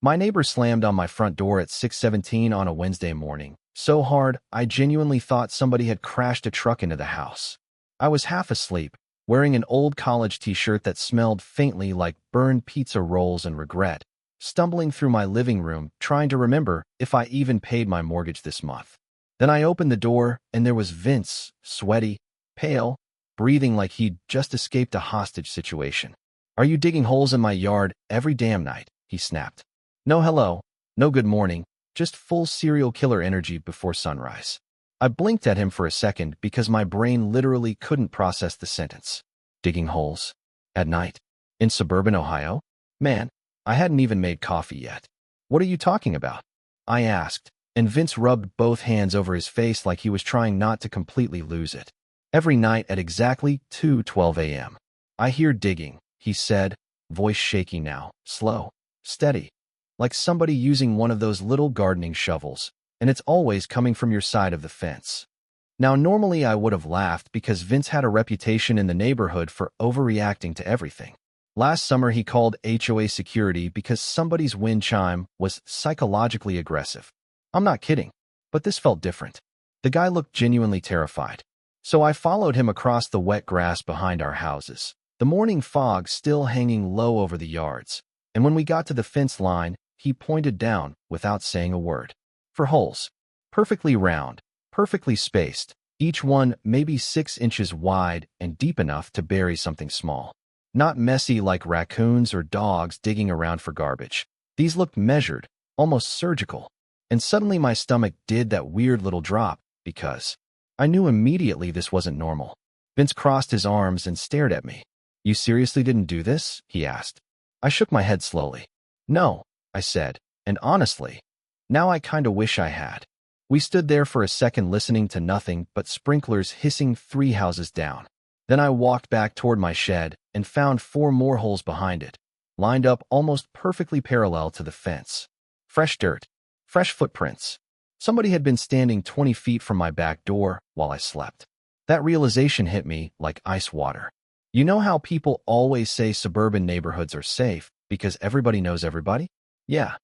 My neighbor slammed on my front door at 6:17 on a Wednesday morning, so hard I genuinely thought somebody had crashed a truck into the house. I was half asleep, wearing an old college t-shirt that smelled faintly like burned pizza rolls and regret, stumbling through my living room trying to remember if I even paid my mortgage this month. Then I opened the door, and there was Vince, sweaty, pale, breathing like he'd just escaped a hostage situation. "Are you digging holes in my yard every damn night?" he snapped. No hello, no good morning, just full serial killer energy before sunrise. I blinked at him for a second because my brain literally couldn't process the sentence. Digging holes? At night? In suburban Ohio? Man, I hadn't even made coffee yet. "What are you talking about?" I asked, and Vince rubbed both hands over his face like he was trying not to completely lose it. "Every night at exactly 2:12 a.m. I hear digging," he said, voice shaky now, slow, steady, like somebody using one of those little gardening shovels, and it's always coming from your side of the fence. Now, normally I would have laughed because Vince had a reputation in the neighborhood for overreacting to everything. Last summer, he called HOA security because somebody's wind chime was psychologically aggressive. I'm not kidding, but this felt different. The guy looked genuinely terrified. So I followed him across the wet grass behind our houses, the morning fog still hanging low over the yards, and when we got to the fence line, he pointed down without saying a word. For holes. Perfectly round, perfectly spaced, each one maybe 6 inches wide and deep enough to bury something small. Not messy like raccoons or dogs digging around for garbage. These looked measured, almost surgical. And suddenly my stomach did that weird little drop because I knew immediately this wasn't normal. Vince crossed his arms and stared at me. "You seriously didn't do this?" he asked. I shook my head slowly. "No," I said, and honestly, now I kinda wish I had. We stood there for a second listening to nothing but sprinklers hissing 3 houses down. Then I walked back toward my shed and found 4 more holes behind it, lined up almost perfectly parallel to the fence. Fresh dirt. Fresh footprints. Somebody had been standing 20 feet from my back door while I slept. That realization hit me like ice water. You know how people always say suburban neighborhoods are safe because everybody knows everybody? Yeah,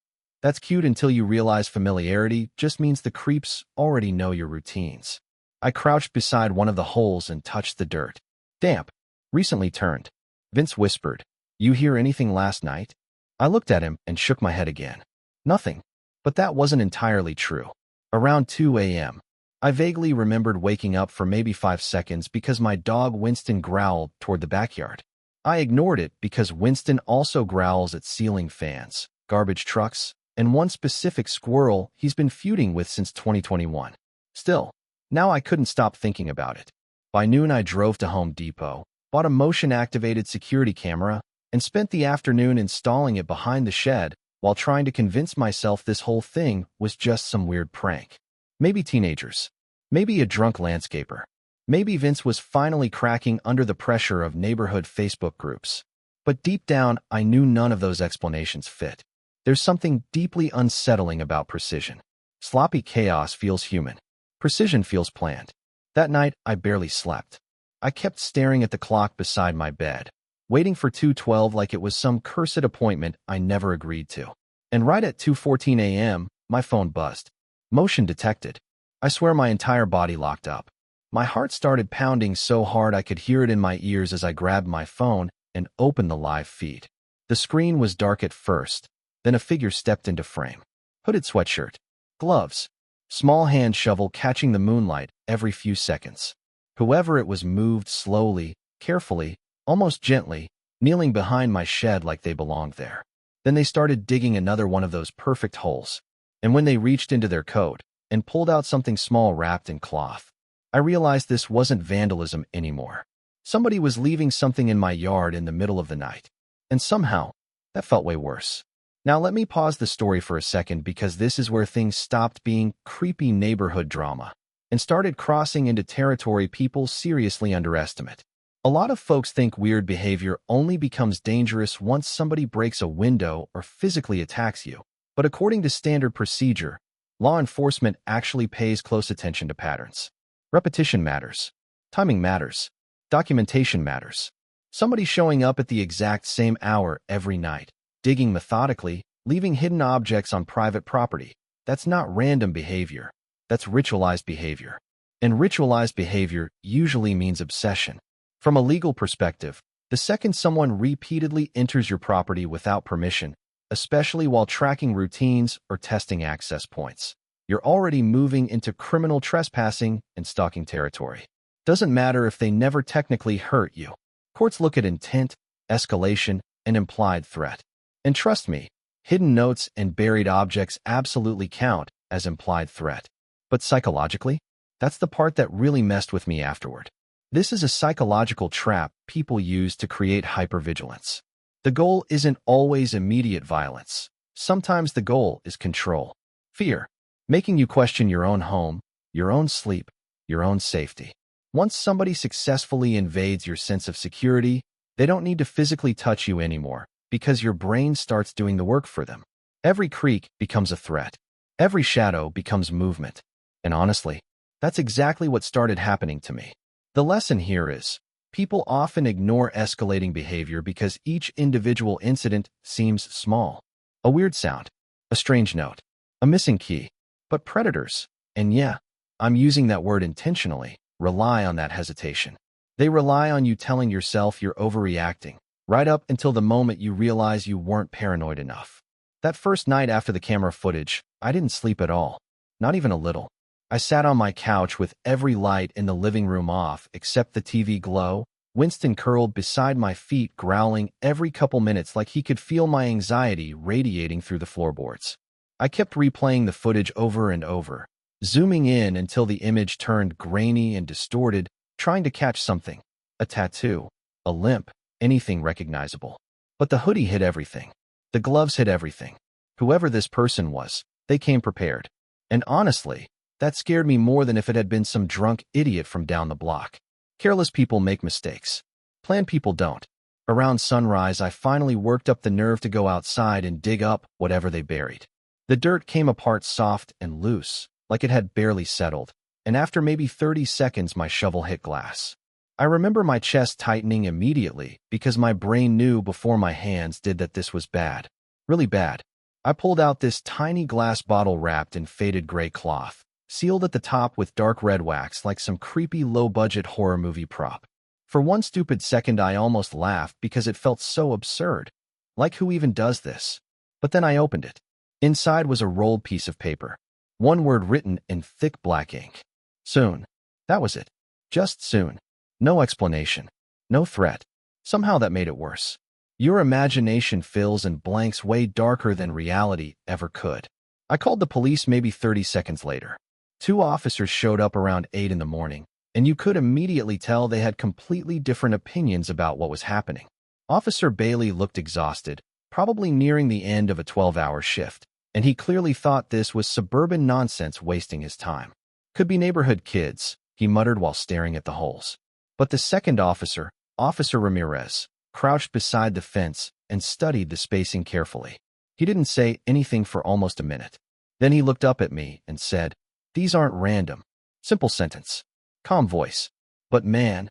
that's cute until you realize familiarity just means the creeps already know your routines. I crouched beside one of the holes and touched the dirt. Damp. Recently turned. Vince whispered, "You hear anything last night?" I looked at him and shook my head again. Nothing. But that wasn't entirely true. Around 2 a.m., I vaguely remembered waking up for maybe 5 seconds because my dog Winston growled toward the backyard. I ignored it because Winston also growls at ceiling fans, garbage trucks, and one specific squirrel he's been feuding with since 2021. Still, now I couldn't stop thinking about it. By noon, I drove to Home Depot, bought a motion-activated security camera, and spent the afternoon installing it behind the shed while trying to convince myself this whole thing was just some weird prank. Maybe teenagers. Maybe a drunk landscaper. Maybe Vince was finally cracking under the pressure of neighborhood Facebook groups. But deep down, I knew none of those explanations fit. There's something deeply unsettling about precision. Sloppy chaos feels human. Precision feels planned. That night, I barely slept. I kept staring at the clock beside my bed, waiting for 2:12 like it was some cursed appointment I never agreed to. And right at 2:14 a.m., my phone buzzed. Motion detected. I swear my entire body locked up. My heart started pounding so hard I could hear it in my ears as I grabbed my phone and opened the live feed. The screen was dark at first, then a figure stepped into frame. Hooded sweatshirt. Gloves. Small hand shovel catching the moonlight every few seconds. Whoever it was moved slowly, carefully, almost gently, kneeling behind my shed like they belonged there. Then they started digging another one of those perfect holes. And when they reached into their coat and pulled out something small wrapped in cloth, I realized this wasn't vandalism anymore. Somebody was leaving something in my yard in the middle of the night. And somehow, that felt way worse. Now let me pause the story for a second because this is where things stopped being creepy neighborhood drama and started crossing into territory people seriously underestimate. A lot of folks think weird behavior only becomes dangerous once somebody breaks a window or physically attacks you. But according to standard procedure, law enforcement actually pays close attention to patterns. Repetition matters. Timing matters. Documentation matters. Somebody showing up at the exact same hour every night, digging methodically, Leaving hidden objects on private property. That's not random behavior. That's ritualized behavior. And ritualized behavior usually means obsession. From a legal perspective, the second someone repeatedly enters your property without permission, especially while tracking routines or testing access points, you're already moving into criminal trespassing and stalking territory. Doesn't matter if they never technically hurt you. Courts look at intent, escalation, and implied threat. And trust me, hidden notes and buried objects absolutely count as implied threat. But psychologically, that's the part that really messed with me afterward. This is a psychological trap people use to create hypervigilance. The goal isn't always immediate violence. Sometimes the goal is control, fear, making you question your own home, your own sleep, your own safety. Once somebody successfully invades your sense of security, they don't need to physically touch you anymore because your brain starts doing the work for them. Every creak becomes a threat. Every shadow becomes movement. And honestly, that's exactly what started happening to me. The lesson here is, people often ignore escalating behavior because each individual incident seems small. A weird sound, a strange note, a missing key. But predators, and yeah, I'm using that word intentionally, rely on that hesitation. They rely on you telling yourself you're overreacting, right up until the moment you realize you weren't paranoid enough. That first night after the camera footage, I didn't sleep at all. Not even a little. I sat on my couch with every light in the living room off except the TV glow, Winston curled beside my feet growling every couple minutes like he could feel my anxiety radiating through the floorboards. I kept replaying the footage over and over, zooming in until the image turned grainy and distorted, trying to catch something. A tattoo, a limp, anything recognizable. But the hoodie hid everything. The gloves hid everything. Whoever this person was, they came prepared. And honestly, that scared me more than if it had been some drunk idiot from down the block. Careless people make mistakes. Planned people don't. Around sunrise, I finally worked up the nerve to go outside and dig up whatever they buried. The dirt came apart soft and loose, like it had barely settled, and after maybe 30 seconds my shovel hit glass. I remember my chest tightening immediately because my brain knew before my hands did that this was bad. Really bad. I pulled out this tiny glass bottle wrapped in faded gray cloth, sealed at the top with dark red wax like some creepy low-budget horror movie prop. For one stupid second I almost laughed because it felt so absurd. Like, who even does this? But then I opened it. Inside was a rolled piece of paper. One word written in thick black ink. Soon. That was it. Just soon. No explanation. No threat. Somehow that made it worse. Your imagination fills in blanks way darker than reality ever could. I called the police maybe 30 seconds later. 2 officers showed up around 8 in the morning, and you could immediately tell they had completely different opinions about what was happening. Officer Bailey looked exhausted, probably nearing the end of a 12-hour shift, and he clearly thought this was suburban nonsense wasting his time. Could be neighborhood kids, he muttered while staring at the holes. But the second officer, Officer Ramirez, crouched beside the fence and studied the spacing carefully. He didn't say anything for almost a minute. Then he looked up at me and said, "These aren't random." Simple sentence. Calm voice. But man,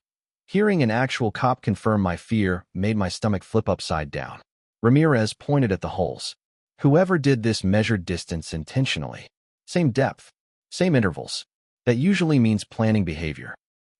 hearing an actual cop confirm my fear made my stomach flip upside down. Ramirez pointed at the holes. Whoever did this measured distance intentionally. Same depth. Same intervals. That usually means planning behavior.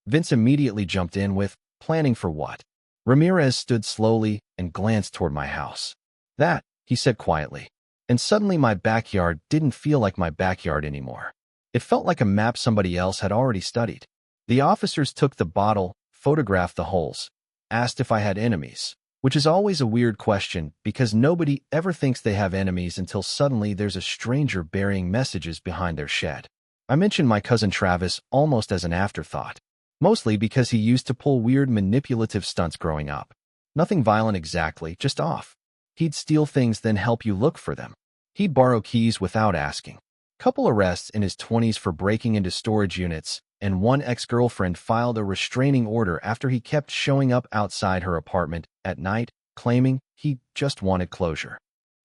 Vince immediately jumped in with, "Planning for what?" Ramirez stood slowly and glanced toward my house. "That," he said quietly. And suddenly my backyard didn't feel like my backyard anymore. It felt like a map somebody else had already studied. The officers took the bottle, photographed the holes, asked if I had enemies, which is always a weird question because nobody ever thinks they have enemies until suddenly there's a stranger burying messages behind their shed. I mentioned my cousin Travis almost as an afterthought, mostly because he used to pull weird manipulative stunts growing up. Nothing violent exactly, just off. He'd steal things then help you look for them. He'd borrow keys without asking. Couple arrests in his 20s for breaking into storage units, and one ex-girlfriend filed a restraining order after he kept showing up outside her apartment at night, claiming he just wanted closure.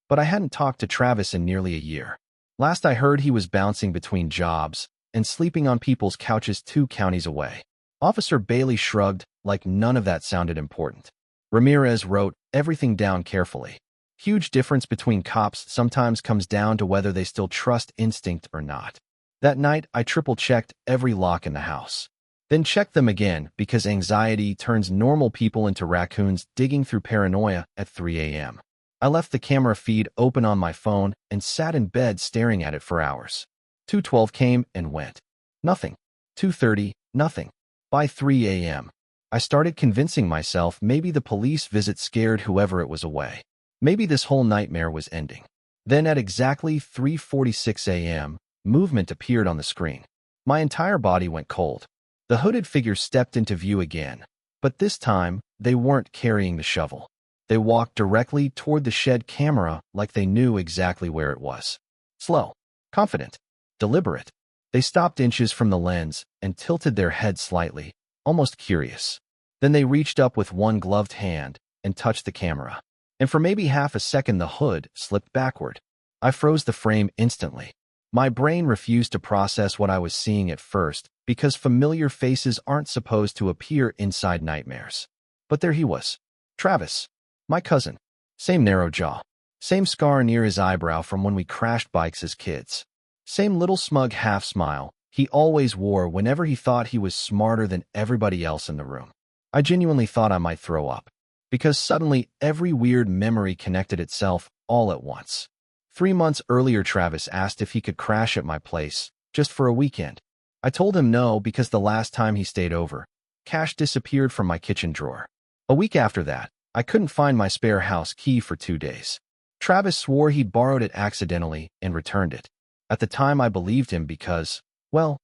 But I hadn't talked to Travis in nearly a year. Last I heard he was bouncing between jobs and sleeping on people's couches 2 counties away. Officer Bailey shrugged like none of that sounded important. Ramirez wrote everything down carefully. Huge difference between cops sometimes comes down to whether they still trust instinct or not. That night, I triple-checked every lock in the house. Then checked them again because anxiety turns normal people into raccoons digging through paranoia at 3 a.m. I left the camera feed open on my phone and sat in bed staring at it for hours. 2:12 came and went. Nothing. 2:30, nothing. By 3 a.m., I started convincing myself maybe the police visit scared whoever it was away. Maybe this whole nightmare was ending. Then at exactly 3:46 a.m., movement appeared on the screen. My entire body went cold. The hooded figure stepped into view again, but this time, they weren't carrying the shovel. They walked directly toward the shed camera like they knew exactly where it was. Slow, confident, deliberate. They stopped inches from the lens and tilted their head slightly, almost curious. Then they reached up with one gloved hand and touched the camera. And for maybe half a second the hood slipped backward. I froze the frame instantly. My brain refused to process what I was seeing at first because familiar faces aren't supposed to appear inside nightmares. But there he was. Travis. My cousin. Same narrow jaw. Same scar near his eyebrow from when we crashed bikes as kids. Same little smug half smile he always wore whenever he thought he was smarter than everybody else in the room. I genuinely thought I might throw up. Because suddenly every weird memory connected itself all at once. 3 months earlier, Travis asked if he could crash at my place, just for a weekend. I told him no because the last time he stayed over, cash disappeared from my kitchen drawer. A week after that, I couldn't find my spare house key for 2 days. Travis swore he'd borrowed it accidentally and returned it. At the time, I believed him because, well,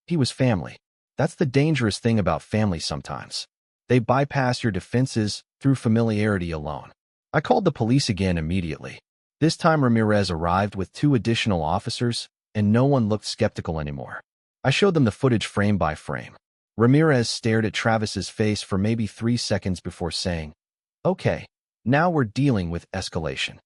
he was family. That's the dangerous thing about family sometimes. They bypass your defenses through familiarity alone. I called the police again immediately. This time Ramirez arrived with 2 additional officers, and no one looked skeptical anymore. I showed them the footage frame by frame. Ramirez stared at Travis's face for maybe 3 seconds before saying, "Okay, now we're dealing with escalation."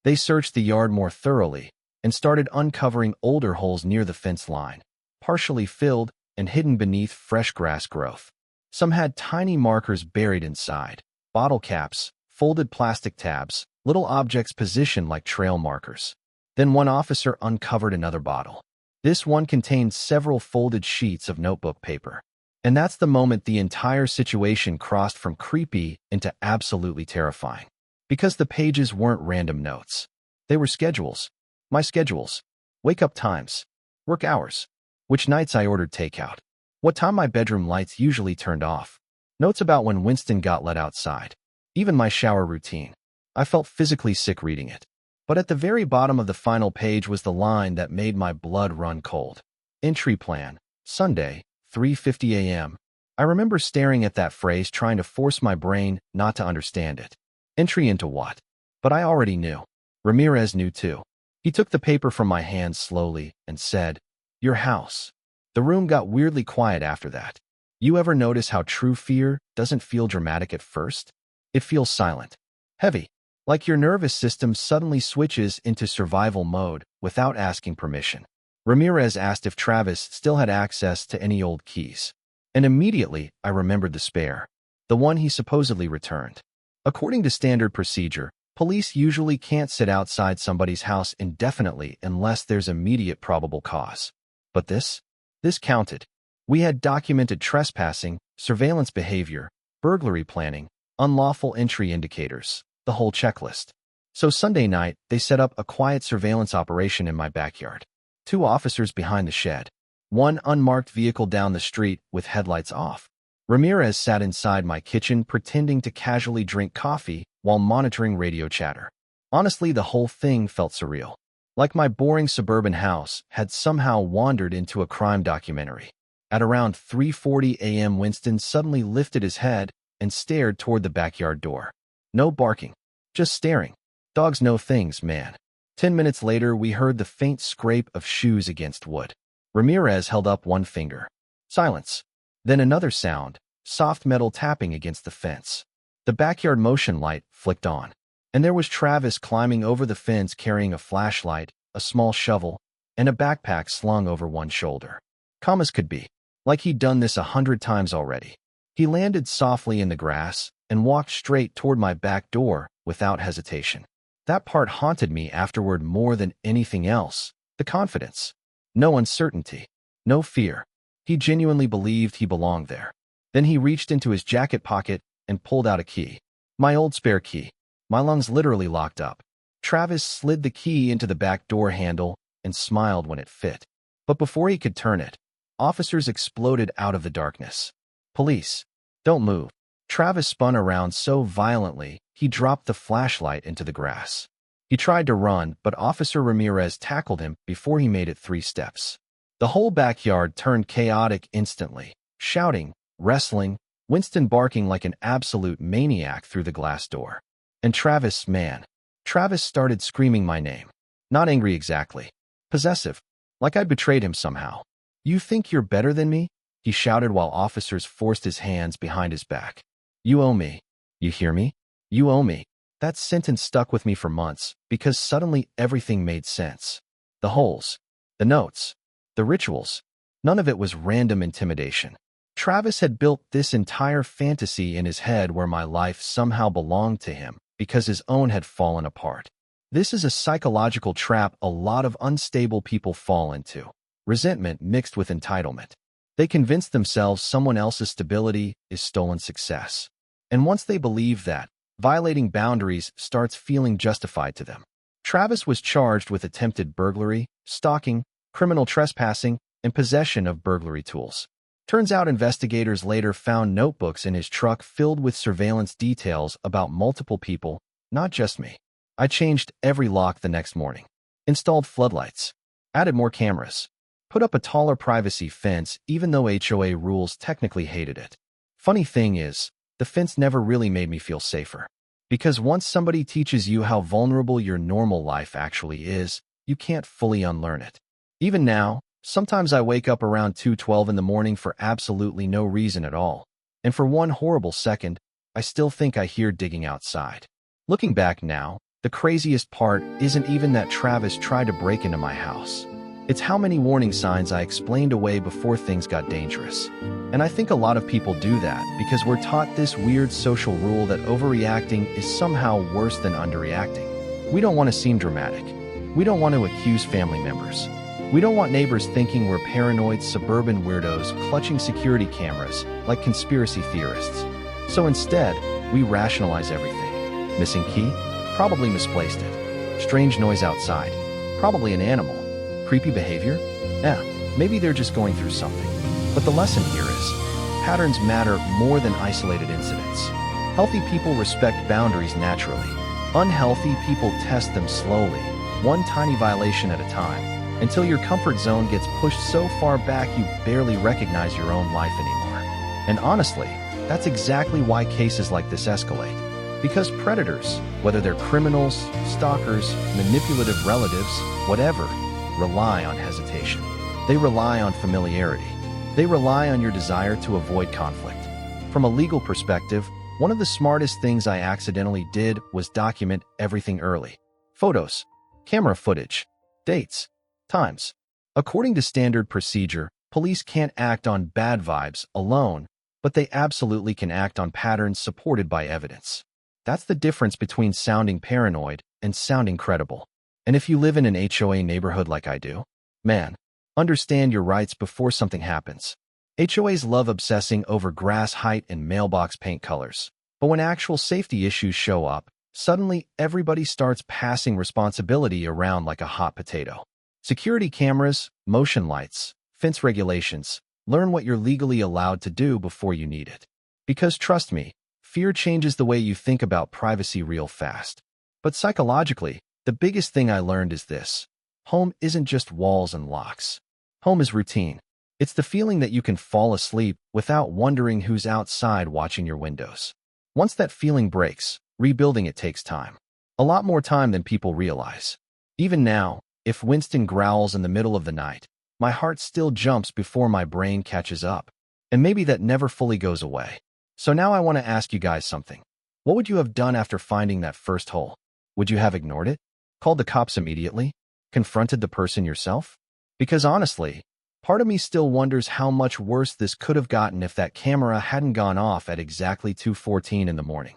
They searched the yard more thoroughly and started uncovering older holes near the fence line, partially filled and hidden beneath fresh grass growth. Some had tiny markers buried inside, bottle caps, folded plastic tabs, little objects positioned like trail markers. Then one officer uncovered another bottle. This one contained several folded sheets of notebook paper. And that's the moment the entire situation crossed from creepy into absolutely terrifying. Because the pages weren't random notes. They were schedules. My schedules. Wake-up times. Work hours. Which nights I ordered takeout. What time my bedroom lights usually turned off. Notes about when Winston got let outside. Even my shower routine. I felt physically sick reading it. But at the very bottom of the final page was the line that made my blood run cold. Entry plan. Sunday, 3:50 a.m. I remember staring at that phrase trying to force my brain not to understand it. Entry into what? But I already knew. Ramirez knew too. He took the paper from my hand slowly and said, "Your house." The room got weirdly quiet after that. You ever notice how true fear doesn't feel dramatic at first? It feels silent. Heavy. Like your nervous system suddenly switches into survival mode without asking permission. Ramirez asked if Travis still had access to any old keys. And immediately, I remembered the spare. The one he supposedly returned. According to standard procedure, police usually can't sit outside somebody's house indefinitely unless there's immediate probable cause. But this counted. We had documented trespassing, surveillance behavior, burglary planning, unlawful entry indicators, the whole checklist. So Sunday night, they set up a quiet surveillance operation in my backyard. 2 officers behind the shed. 1 unmarked vehicle down the street with headlights off. Ramirez sat inside my kitchen pretending to casually drink coffee while monitoring radio chatter. Honestly, the whole thing felt surreal. Like my boring suburban house had somehow wandered into a crime documentary. At around 3:40 a.m., Winston suddenly lifted his head and stared toward the backyard door. No barking. Just staring. Dogs know things, man. 10 minutes later, we heard the faint scrape of shoes against wood. Ramirez held up one finger. Silence. Then another sound, soft metal tapping against the fence. The backyard motion light flicked on. And there was Travis climbing over the fence carrying a flashlight, a small shovel, and a backpack slung over one shoulder. Calm as could be. Like he'd done this 100 times already. He landed softly in the grass and walked straight toward my back door without hesitation. That part haunted me afterward more than anything else. The confidence. No uncertainty. No fear. He genuinely believed he belonged there. Then he reached into his jacket pocket and pulled out a key. My old spare key. My lungs literally locked up. Travis slid the key into the back door handle and smiled when it fit. But before he could turn it, officers exploded out of the darkness. Police. Don't move. Travis spun around so violently, he dropped the flashlight into the grass. He tried to run, but Officer Ramirez tackled him before he made it 3 steps. The whole backyard turned chaotic instantly, shouting, wrestling, Winston barking like an absolute maniac through the glass door. And Travis started screaming my name. Not angry exactly. Possessive. Like I'd betrayed him somehow. You think you're better than me? He shouted while officers forced his hands behind his back. You owe me. You hear me? You owe me. That sentence stuck with me for months because suddenly everything made sense. The holes, the notes, the rituals. None of it was random intimidation. Travis had built this entire fantasy in his head where my life somehow belonged to him because his own had fallen apart. This is a psychological trap a lot of unstable people fall into. Resentment mixed with entitlement. They convince themselves someone else's stability is stolen success. And once they believe that, violating boundaries starts feeling justified to them. Travis was charged with attempted burglary, stalking, criminal trespassing, and possession of burglary tools. Turns out investigators later found notebooks in his truck filled with surveillance details about multiple people, not just me. I changed every lock the next morning, installed floodlights, added more cameras, put up a taller privacy fence even though HOA rules technically hated it. Funny thing is, the fence never really made me feel safer. Because once somebody teaches you how vulnerable your normal life actually is, you can't fully unlearn it. Even now, sometimes I wake up around 2:12 in the morning for absolutely no reason at all. And for one horrible second, I still think I hear digging outside. Looking back now, the craziest part isn't even that Travis tried to break into my house. It's how many warning signs I explained away before things got dangerous. And I think a lot of people do that because we're taught this weird social rule that overreacting is somehow worse than underreacting. We don't want to seem dramatic. We don't want to accuse family members. We don't want neighbors thinking we're paranoid suburban weirdos clutching security cameras like conspiracy theorists. So instead, we rationalize everything. Missing key? Probably misplaced it. Strange noise outside? Probably an animal. Creepy behavior? Yeah, maybe they're just going through something. But the lesson here is, patterns matter more than isolated incidents. Healthy people respect boundaries naturally. Unhealthy people test them slowly, one tiny violation at a time, until your comfort zone gets pushed so far back you barely recognize your own life anymore. And honestly, that's exactly why cases like this escalate. Because predators, whether they're criminals, stalkers, manipulative relatives, whatever, rely on hesitation. They rely on familiarity. They rely on your desire to avoid conflict. From a legal perspective, one of the smartest things I accidentally did was document everything early. Photos, camera footage, dates, times. According to standard procedure, police can't act on bad vibes alone, but they absolutely can act on patterns supported by evidence. That's the difference between sounding paranoid and sounding credible. And if you live in an HOA neighborhood like I do, man, understand your rights before something happens. HOAs love obsessing over grass height and mailbox paint colors. But when actual safety issues show up, suddenly everybody starts passing responsibility around like a hot potato. Security cameras, motion lights, fence regulations. Learn what you're legally allowed to do before you need it. Because trust me, fear changes the way you think about privacy real fast. But psychologically, the biggest thing I learned is this. Home isn't just walls and locks. Home is routine. It's the feeling that you can fall asleep without wondering who's outside watching your windows. Once that feeling breaks, rebuilding it takes time. A lot more time than people realize. Even now, if Winston growls in the middle of the night, my heart still jumps before my brain catches up. And maybe that never fully goes away. So now I want to ask you guys something. What would you have done after finding that first hole? Would you have ignored it? Called the cops immediately? Confronted the person yourself? Because honestly, part of me still wonders how much worse this could have gotten if that camera hadn't gone off at exactly 2:14 in the morning.